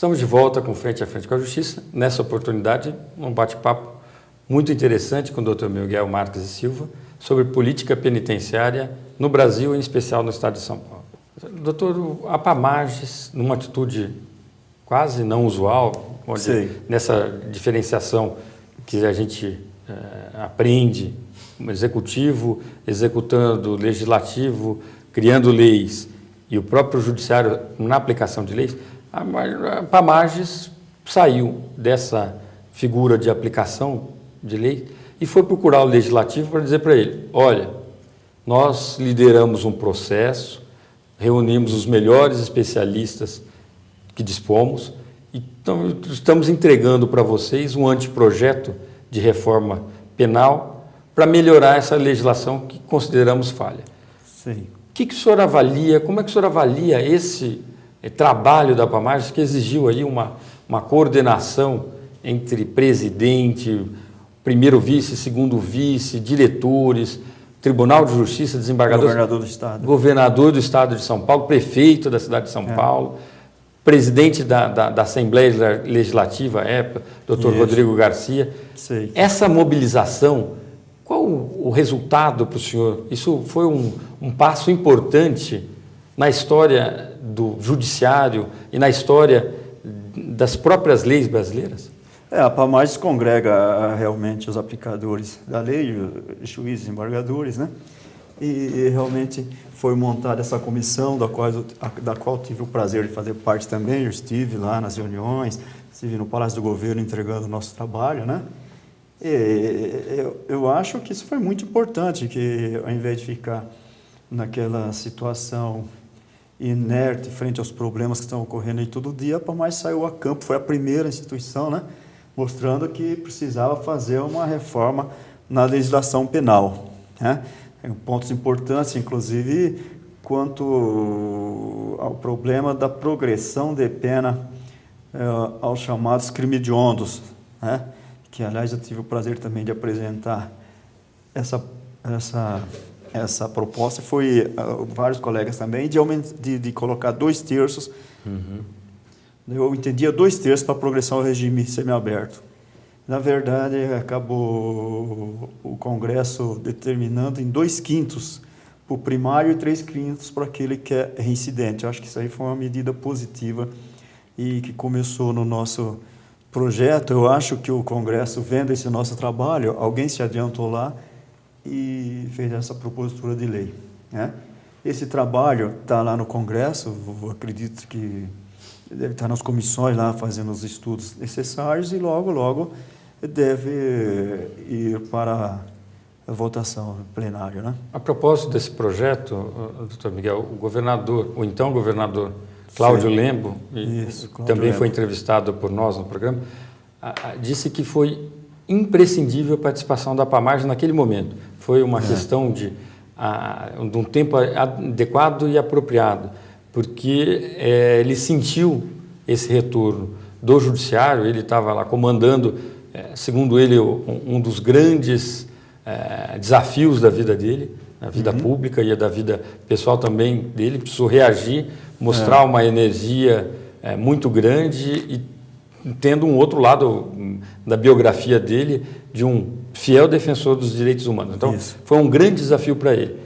Estamos de volta com Frente a Frente com a Justiça. Nessa oportunidade, um bate-papo muito interessante com o Dr. Miguel Marques e Silva sobre política penitenciária no Brasil, em especial no estado de São Paulo. Doutor, a Pamages, numa atitude quase não usual, onde, nessa diferenciação que a gente aprende, o executivo executando, o legislativo criando leis e o próprio judiciário na aplicação de leis, a Pamages saiu dessa figura de aplicação de lei e foi procurar o legislativo para dizer para ele: olha, nós lideramos um processo, reunimos os melhores especialistas que dispomos e então, estamos entregando para vocês um anteprojeto de reforma penal para melhorar essa legislação que consideramos falha. Sim. O que o senhor avalia, como é que o senhor avalia esse trabalho da Pamages que exigiu aí uma coordenação entre presidente, primeiro vice, segundo vice, diretores, Tribunal de Justiça, desembargadores, governador do Estado de São Paulo, prefeito da cidade de São Paulo, presidente da Assembleia Legislativa à época, doutor Rodrigo Garcia. Sei. Essa mobilização, qual o resultado para o senhor? Isso foi um passo importante na história do judiciário e na história das próprias leis brasileiras? A Pamages congrega realmente os aplicadores da lei, os juízes e embargadores, né? E realmente foi montada essa comissão, da qual tive o prazer de fazer parte também. Eu estive lá nas reuniões, estive no Palácio do Governo entregando o nosso trabalho, né? E eu acho que isso foi muito importante, que ao invés de ficar naquela situação inerte frente aos problemas que estão ocorrendo aí todo dia, a Pamages saiu a campo, foi a primeira instituição, né, mostrando que precisava fazer uma reforma na legislação penal, né? Pontos importantes, inclusive, quanto ao problema da progressão de pena aos chamados crimes hediondos, né? Que, aliás, eu tive o prazer também de apresentar essa proposta, foi vários colegas também, de colocar 2/3, eu entendia 2/3 para a progressão ao regime semiaberto. Na verdade, acabou o Congresso determinando em 2/5 para o primário e 3/5 para aquele que é reincidente. Eu acho que isso aí foi uma medida positiva e que começou no nosso projeto. Eu acho que o Congresso, vendo esse nosso trabalho, alguém se adiantou lá e fez essa propositura de lei, né? Esse trabalho está lá no Congresso, eu acredito que deve estar nas comissões lá fazendo os estudos necessários e logo deve ir para a votação plenária, né? A propósito desse projeto, doutor Miguel, o então governador Cláudio Lembo, também foi entrevistado por nós no programa, disse que foi imprescindível a participação da Pamages naquele momento. Foi uma questão de um tempo adequado e apropriado, porque ele sentiu esse retorno do judiciário. Ele estava lá comandando, segundo ele, um dos grandes desafios da vida dele, na vida pública e da vida pessoal também dele. Precisou reagir, mostrar uma energia muito grande e tendo um outro lado da biografia dele, de um fiel defensor dos direitos humanos. Então, foi um grande desafio para ele.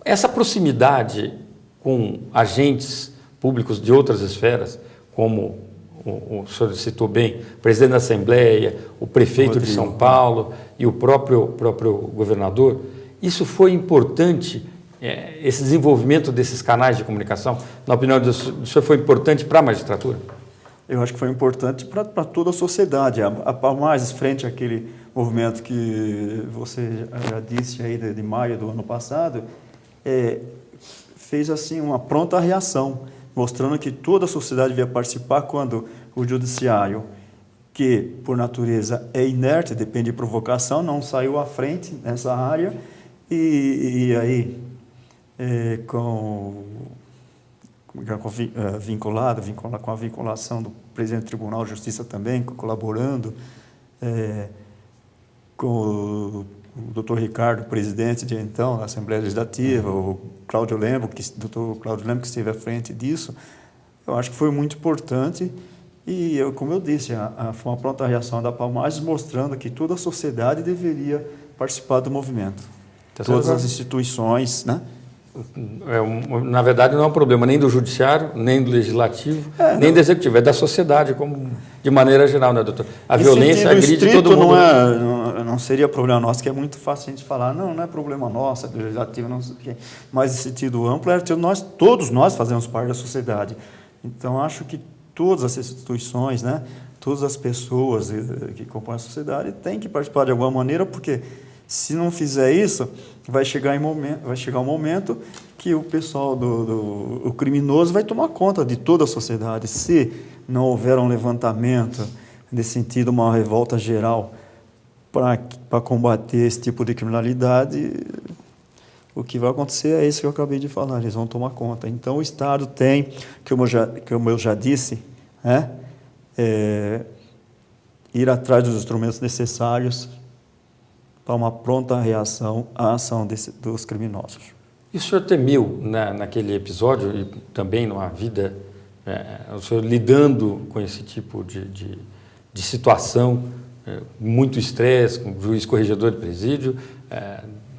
Essa proximidade com agentes públicos de outras esferas, como o senhor citou bem, o presidente da Assembleia, o prefeito de São Paulo e o próprio governador, isso foi importante, esse desenvolvimento desses canais de comunicação, na opinião do senhor, foi importante para a magistratura? Eu acho que foi importante para toda a sociedade. A Pamages, frente àquele movimento que você já disse aí de maio do ano passado, fez assim uma pronta reação, mostrando que toda a sociedade devia participar quando o judiciário, que por natureza é inerte, depende de provocação, não saiu à frente nessa área, e aí vinculado com a vinculação do presidente do Tribunal de Justiça também, colaborando, com o doutor Ricardo, presidente de então da Assembleia Legislativa, o Cláudio Lembo, doutor Cláudio Lembo, que esteve à frente disso, eu acho que foi muito importante e, como eu disse, foi uma pronta reação da Palmares mostrando que toda a sociedade deveria participar do movimento. Todas as instituições, né? Na verdade, não é um problema nem do judiciário, nem do legislativo, nem do executivo, é da sociedade, como, de maneira geral, né, doutor? A violência agride todo mundo. Não seria problema nosso, que é muito fácil a gente falar, não é problema nosso, é do legislativo, não sei o quê. Mas esse sentido amplo é que todos nós fazemos parte da sociedade. Então, acho que todas as instituições, né, todas as pessoas que compõem a sociedade têm que participar de alguma maneira, porque se não fizer isso, vai chegar um momento que o pessoal o criminoso vai tomar conta de toda a sociedade. Se não houver um levantamento nesse sentido, uma revolta geral para combater esse tipo de criminalidade, o que vai acontecer é isso que eu acabei de falar, eles vão tomar conta. Então, o Estado tem, como eu já disse, né, ir atrás dos instrumentos necessários para uma pronta reação à ação dos criminosos. E o senhor temiu, naquele episódio, e também numa vida, o senhor lidando com esse tipo de situação, muito estresse, com o juiz corregedor de presídio,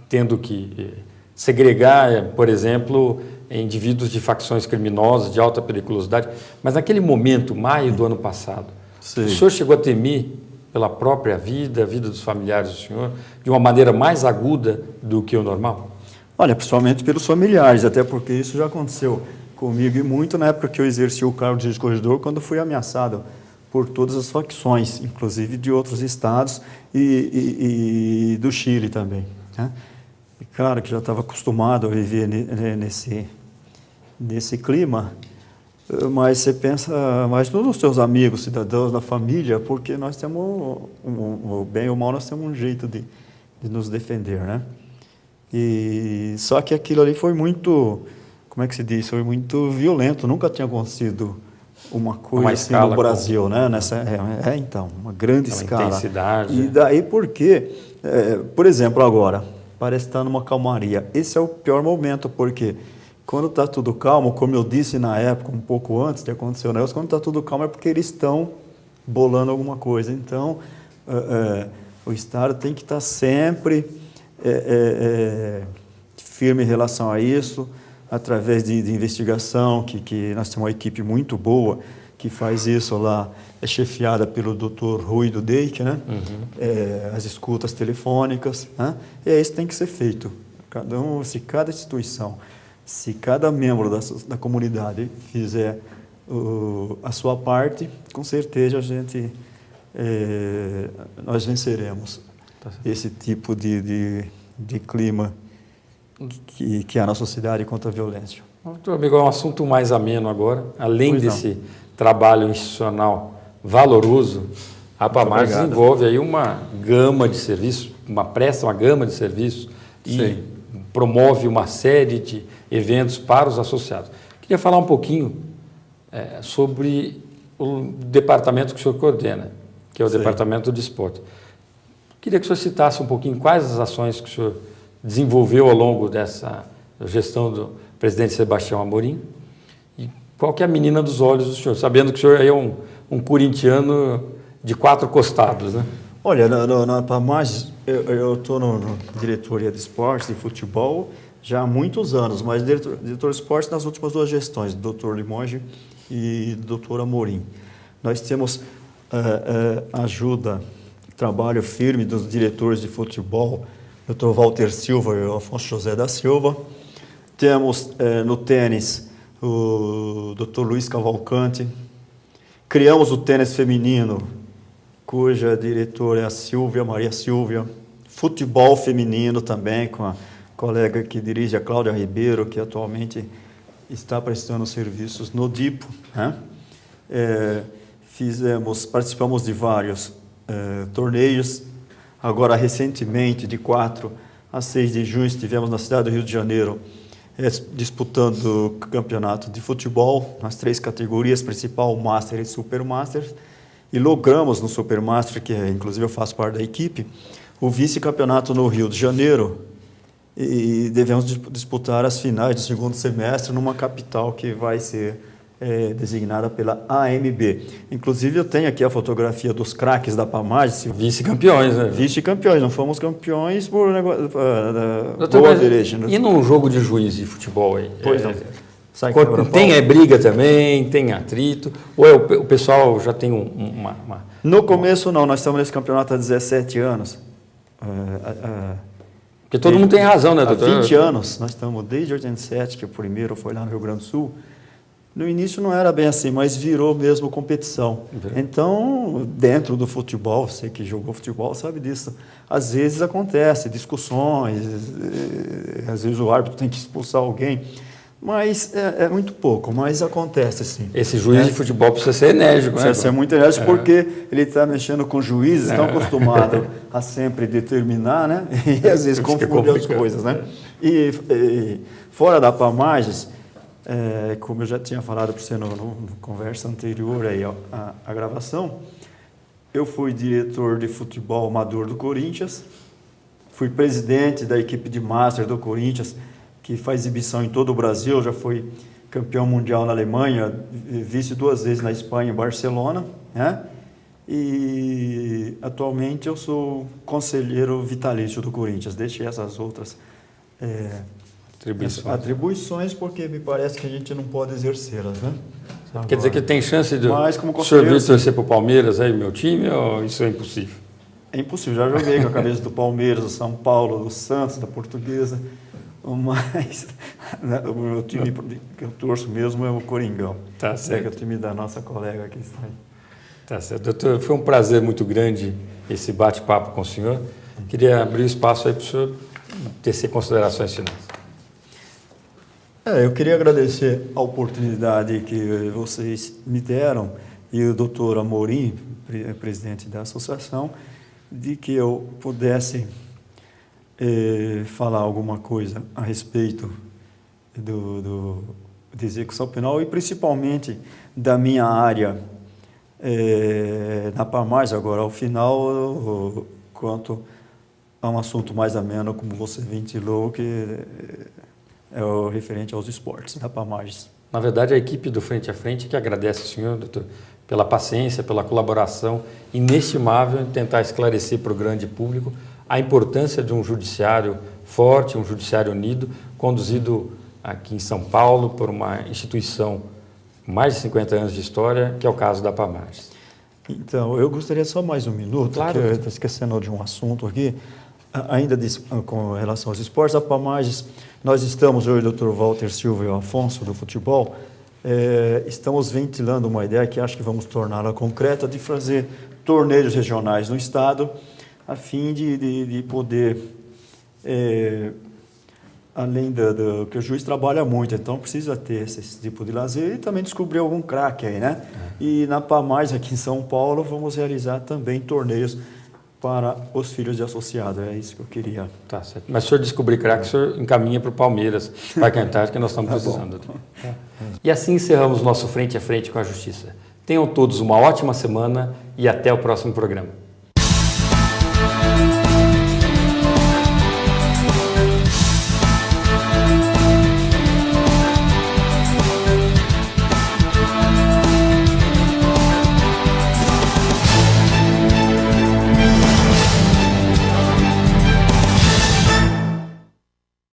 tendo que segregar, por exemplo, indivíduos de facções criminosas, de alta periculosidade, mas naquele momento, maio do ano passado, o senhor chegou a temer pela própria vida, a vida dos familiares do senhor, de uma maneira mais aguda do que o normal? Olha, principalmente pelos familiares, até porque isso já aconteceu comigo e muito na época que eu exerci o cargo de juiz corregedor, quando fui ameaçado por todas as facções, inclusive de outros estados e do Chile também, né? E claro que já estava acostumado a viver nesse clima, mas você pensa mais nos seus amigos, cidadãos, da família, porque nós temos, o bem ou o mal, nós temos um jeito de nos defender, né? E só que aquilo ali foi muito, como é que se diz? Foi muito violento, nunca tinha acontecido uma coisa assim no Brasil, né? Então, uma grande escala. Intensidade. E daí porque, por exemplo, agora, parece estar numa calmaria. Esse é o pior momento, porque quando está tudo calmo, como eu disse na época, um pouco antes de acontecer o negócio, quando está tudo calmo é porque eles estão bolando alguma coisa. Então, o Estado tem que estar sempre firme em relação a isso, através de investigação, que nós temos uma equipe muito boa que faz isso lá, é chefiada pelo Dr. Rui Dudeik, né? As escutas telefônicas, né? E isso tem que ser feito. Se cada instituição, se cada membro da comunidade fizer a sua parte, com certeza nós venceremos esse tipo de clima que há na sociedade contra a violência. Doutor amigo, é um assunto mais ameno agora. Além desse trabalho institucional valoroso, a Palmares desenvolve aí uma gama de serviços, presta uma gama de serviços e promove uma série de eventos para os associados. Queria falar um pouquinho sobre o departamento que o senhor coordena, que é o Departamento de Esporte. Queria que o senhor citasse um pouquinho quais as ações que o senhor desenvolveu ao longo dessa gestão do presidente Sebastião Amorim e qual que é a menina dos olhos do senhor, sabendo que o senhor é um corintiano de 4 costados, né? Olha, na Palmares, eu estou na diretoria de esporte, de futebol, já há muitos anos, mas diretor de esporte nas últimas 2 gestões, do Dr. Limoges e do Dr. Amorim. Nós temos ajuda, trabalho firme dos diretores de futebol, Dr. Walter Silva e o Afonso José da Silva. Temos no tênis o Dr. Luiz Cavalcante. Criamos o tênis feminino, cuja diretora é a Maria Silvia. Futebol feminino também, com a colega que dirige, a Cláudia Ribeiro, que atualmente está prestando serviços no DIPO, né? Participamos de vários torneios. Agora, recentemente, de 4 a 6 de junho, estivemos na cidade do Rio de Janeiro disputando o campeonato de futebol nas 3 categorias, principal, Master e Super Master, e logramos no Super Master, que inclusive eu faço parte da equipe, o vice-campeonato no Rio de Janeiro, e devemos disputar as finais do 2º semestre numa capital que vai ser designada pela AMB. Inclusive, eu tenho aqui a fotografia dos craques da Pamages. Vice-campeões, né? Vice-campeões, não fomos campeões por E num jogo de juiz de futebol aí? Pois não. Tem briga também, tem atrito, ou o pessoal já tem uma... No começo não, nós estamos nesse campeonato há 17 anos. Porque todo mundo tem razão, né, doutor? Há 20 anos, nós estamos desde 87, que o primeiro foi lá no Rio Grande do Sul. No início não era bem assim, mas virou mesmo competição. Então, dentro do futebol, você que jogou futebol sabe disso, às vezes acontece discussões, às vezes o árbitro tem que expulsar alguém, mas é muito pouco, mas acontece sim. Esse juiz de futebol precisa ser enérgico, precisa ser muito enérgico, porque ele está mexendo com juízes, estão acostumados a sempre determinar, né? E às vezes confunde as coisas, né? E fora da Pamages, como eu já tinha falado para você na conversa anterior aí, a gravação, eu fui diretor de futebol amador do Corinthians, fui presidente da equipe de Master do Corinthians, que faz exibição em todo o Brasil, já foi campeão mundial na Alemanha, vice 2 vezes na Espanha, em Barcelona, né? E atualmente eu sou conselheiro vitalício do Corinthians, deixei essas outras atribuições, porque me parece que a gente não pode exercê-las, né? Agora, quer dizer que tem chance de o senhor vir torcer para o Palmeiras, aí, meu time, ou isso é impossível? É impossível, já joguei com a cabeça do Palmeiras, do São Paulo, do Santos, da Portuguesa, mas o meu time que eu torço mesmo é o Coringão. Tá certo. Que é o time da nossa colega aqui. Tá certo. Doutor, foi um prazer muito grande esse bate-papo com o senhor. Queria abrir o espaço aí para o senhor tecer considerações finais. Eu queria agradecer a oportunidade que vocês me deram e o doutor Amorim, presidente da associação, de que eu pudesse falar alguma coisa a respeito de execução penal e principalmente da minha área na Pamages agora, ao final, quanto a um assunto mais ameno, como você ventilou, que é o referente aos esportes da Pamages. Na verdade, a equipe do Frente a Frente que agradece ao senhor, doutor, pela paciência, pela colaboração inestimável em tentar esclarecer para o grande público a importância de um judiciário forte, um judiciário unido, conduzido aqui em São Paulo por uma instituição com mais de 50 anos de história, que é o caso da Pamages. Então, eu gostaria só mais um minuto, claro. Que eu estou esquecendo de um assunto aqui, ainda com relação aos esportes. A Pamages, nós estamos, eu e o Dr. Walter Silva e o Afonso do futebol, estamos ventilando uma ideia que acho que vamos torná-la concreta, de fazer torneios regionais no estado, a fim de poder, além do que o juiz trabalha muito, então precisa ter esse tipo de lazer e também descobrir algum craque aí, né? E na Pamages, aqui em São Paulo, vamos realizar também torneios para os filhos de associado, é isso que eu queria. Tá certo. Mas se o senhor descobrir craque, o senhor encaminha para o Palmeiras, para cantar, que nós estamos precisando. E assim encerramos nosso Frente a Frente com a Justiça. Tenham todos uma ótima semana e até o próximo programa.